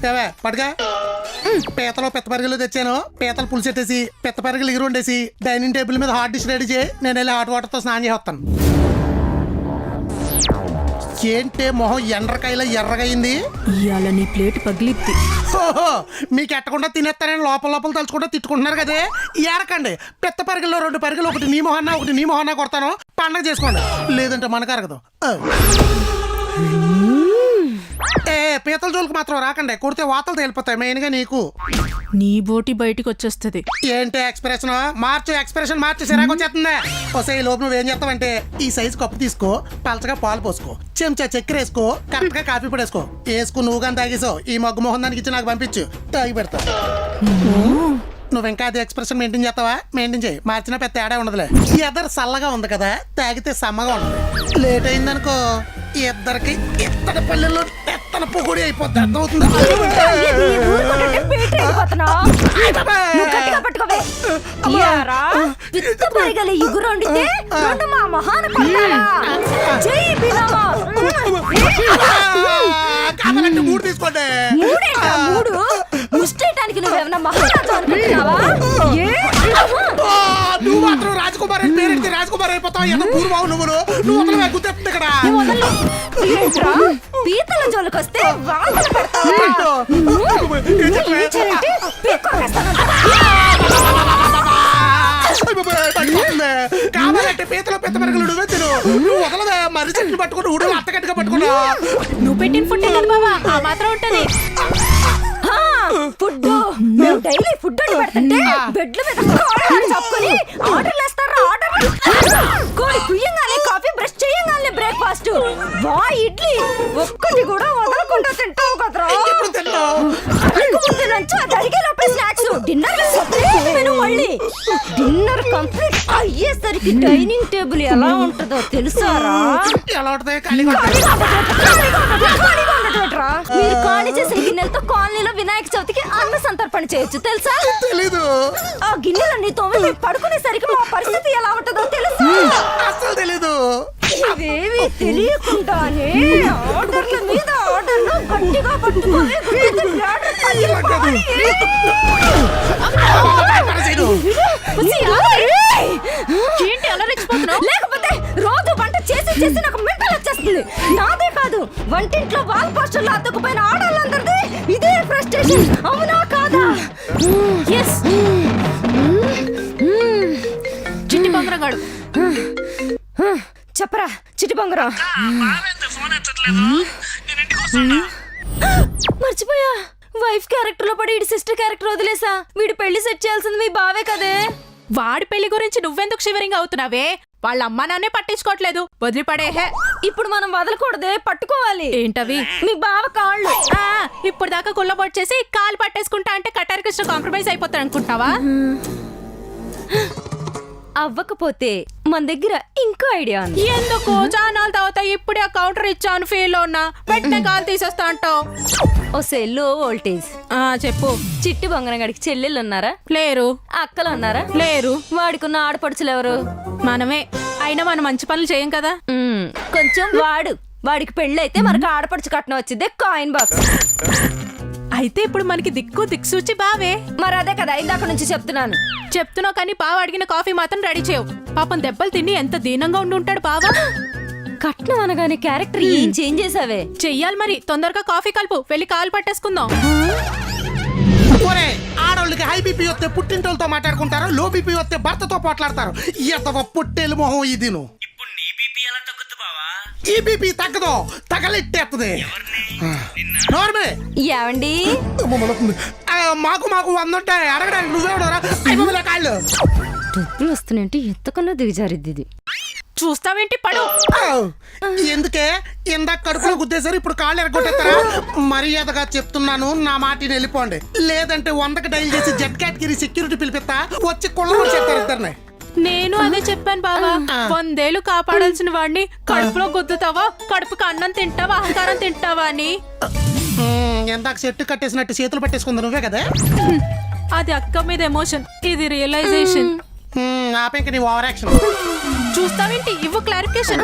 పడగా పీతలో పెద్ద పరిగెలు తెచ్చాను. పీతలు పులిసెట్టేసి పెద్ద పరిగెలు ఎగురు వండేసి డైనింగ్ టేబుల్ మీద హాట్ డిష్ రెడీ చేయి. నేను వెళ్ళి హాట్ వాటర్తో స్నానం చేస్తాను. ఏంటే మొహం ఎండ్రకాయలో ఎర్రగయింది? ఇవాళ నీ ప్లేట్ పగిలిద్ది. ఓహో, మీకు ఎట్టకుండా తినేస్తానని లోపల లోపల తలుచుకుంటా తిట్టుకుంటున్నారు కదే. ఏడకండి. పెద్ద పరిగెల్లో 2 పరిగెలు, ఒకటి నీ మొహన్నా ఒకటి నీ మొహన్నా కొడతాను. పండగ చేసుకోండి, లేదంటే మనకు అరగదు. పీతల జోలికి మాత్రం రాకండి, కొడితే వాతలు తేలిపోతాయి. మెయిన్ గా నీకు నీ బోటి బయటికి వచ్చేస్తుంది. ఏంటి ఎక్స్ప్రెషన్ మార్చు, ఎక్స్ప్రెషన్ మార్చు, సిరాకు వచ్చేస్తుంది. వస్తే ఈ లోపు నువ్వేం చేస్తావంటే ఈ సైజు కప్పు తీసుకో, పలచగా పాలు పోసుకో, చెంచా చక్కెర వేసుకో, కరెక్ట్ గా కాఫీ పొడి వేసుకో. వేసుకుని నువ్వు కానీ తాగేసావు ఈ మగ్గు మొహం దానికి ఇచ్చి నాకు పంపించు, తాగి పెడతా. నువ్వు ఇంకా అది ఎక్స్ప్రెషన్ మెయింటైన్ చేస్తావా? మెయింటైన్ చేయి, మార్చినా పెద్ద తేడా ఉండదులే. ఎదరు చల్లగా ఉంది కదా, తాగితే సమ్మగా ఉంటుంది. లేట్ అయిందనుకో ఇద్దరికి ఇత్తడి పల్లెల్లో ఎత్తన పొగుడి అయిపోద్ది. అర్థమవుతుందా? కావాలంటే 3 తీసుకోండి. నువ్వు మాత్రం రాజకుమార్ అని పేరెడితే రాజకుమార్ అయిపోతావు. ఎంత పూర్వం నువ్వు నువ్వు గుర్తెత్తుంది ఇక్కడ. పీతల జోలికొస్తే కావాలంటే పీతలో పెద్ద మెరగలు నువ్వే తిను. నువ్వు వదలవే, మర్రి చెట్లు పట్టుకుని ఉడు అత్తగట్టిగా పట్టుకున్నా. నువ్వు పెట్టిన ఫుడ్ కదా బావా, ఆ మాత్రం ఉంటది. ఫుడ్ మేము డైలీ ఫుడ్ అని పెడుతుంటే బెడ్ల మీద చెప్పుకొని ఆర్డర్లు వేస్తారా? కోడి కుయ్యంగానే కాఫీ, బ్రష్ చేయంగానే బ్రేక్ఫాస్ట్, వా ఇడ్లీ ఒక్కటి కూడా వదలకుండా తింటావు కదరా. స్నాక్స్, డిన్నర్ మళ్ళీ డిన్నర్ కంప్లీట్ అయ్యేసరికి డైనింగ్ టేబుల్ ఎలా ఉంటుందో తెలుసారా? ఎలా ఉంటుంది? మీరు ఖాళీ చేసిన గిన్నెలతో కాలనీలో వినాయక చవితికి అన్న సంతర్పణ చేయొచ్చు తెలుసా? తెలీదు. ఆ గిన్నెలన్నీ తోమి పడుకునేసరికి మా పరిస్థితి ఎలా ఉంటుందో తెలుసా? అసలు తెలీదు. ఇవేవి తెలియకుండానే ఆర్డర్ల మీద ఆర్డర్లు గట్టిగా పట్టుకొని ఏంటి అలా రెచ్చిపోతున్నావు? లేకపోతే రోజు వంట చేసి చేసి నాకు మెంటల్ వచ్చేస్తుంది. నాదే కాదు, వంటింట్లో వాల్ పోస్టర్లు అతుకుపోయిన ఆర్డర్లందరిది ఇదే ఫ్రస్ట్రేషన్. అవునా కాదా? ఎస్. చిట్టి బంగారం చెప్పరా చిట్టి బంగారం. మర్చిపోయా, వైఫ్ క్యారెక్టర్ లో పడి ఇటు సిస్టర్ క్యారెక్టర్ వదిలేసా. వీడి పెళ్లి సెట్ చేయాల్సింది మీ బావే కదే. వాడి పెళ్లి గురించి నువ్వెందుకు షివరింగ్ అవుతున్నావే? వాళ్ళ అమ్మ నాన్నే పట్టించుకోవట్లేదు, వదిలిపడేహే. ఇప్పుడు మనం వదలకూడదే, పట్టుకోవాలి. ఏంటవి? మీ బావ కాళ్ళు. ఇప్పుడు దాకా కుళ్ళబొట్ చేసి కాలు పట్టేసుకుంటా అంటే కటారి కృష్ణ కాంప్రమైజ్ అయిపోతాడు అనుకుంటావా? అవ్వకపోతే మన దగ్గర ఇంకో ఐడియా ఉంది. ఎందుకు చానాలు తర్వాత ఇప్పుడే కౌంటర్ ఇచ్చాను ఫీల్ లో ఉన్నా, పెట్టే కాలు తీసేస్తా అంటావు. ఓసే లో వోల్టేజ్. చెప్పు. చిట్టి బంగారం గడికి చెల్లెళ్ళు ఉన్నారా? లేరు. అక్కలు ఉన్నారా? లేరు. వాడికున్న ఆడపడుచులు ఎవరు? మనమే. అయినా మనం మంచి పనులు చేయం కదా. కొంచెం వాడికి పెళ్ళైతే మనకు ఆడపడుచు కట్నం వచ్చిందే కాయిన్ బాక్స్. అయితే ఇప్పుడు మనకి దిక్సూచి బావే. మరి అదే కదా ఇందాక నుంచి చెప్తున్నావు కానీ బావ అడిగిన కాఫీ మాత్రం రెడీ చేయవు. పాపం దెబ్బలు తిని ఎంత దీనంగా ఉండి ఉంటాడు బావా. కట్నం అనగానే క్యారెక్టర్ ఏం చేంజ్ చేసావే? చెయ్యాలి మరి. తొందరగా కాఫీ కలుపు, వెళ్ళి కాలు పట్టేసుకుందాం. ఆడవాళ్ళకి హై బీపీ వస్తే పుట్టింటోళ్ళతో మాట్లాడుకుంటారు, లో బీపీ వస్తే భర్తతో పోట్లాడతారు. ఎంతవ పుట్టేలు మొహం ఇది. ఇప్పుడు నీ బీపీ ఎలా తగ్గుద్దు బావా? ఈ బీపీ తగ్గదు, తగలెట్టేస్తుంది. ఏమండి మాకు 100 ఉంటాయి అడగడానికి. నువ్వే కాళ్ళు డబ్బులు వస్తున్నాయంటే ఎంతకన్నా దిగజారిద్ది ఇది. చూస్తావేంటి? పడు. ఎందుకే ఇందాక కడుపులో గుద్దేశారు, ఇప్పుడు కాళ్ళు ఎరగొట్టేస్తారా? మర్యాదగా చెప్తున్నాను, నా మాటిని వెళ్ళిపోండి. లేదంటే 100కి డైల్ చేసి జెడ్ కేటగిరీ సెక్యూరిటీ పిలిపిస్తా, వచ్చి కొల్ల చెప్తారు ఇద్దరిని. నేను అదే చెప్పాను బావా. 100 ఏళ్ళు కాపాడాల్సిన వాడిని కడుపులో గుద్దుతావా, కడుపుకి అన్నం తింటావా, ఆహారం తింటావా అని. ఎందాక చెట్టు కట్టేసినట్టు చేతులు పట్టేసుకుంది నువ్వే కదా. అది అక్క మీద ఎమోషన్, ఇది రియలైజేషన్. ఆపేంక నీ ఓవర్ యాక్షన్. చూస్తావేంటి? ఇవ్వు క్లారిఫికేషన్.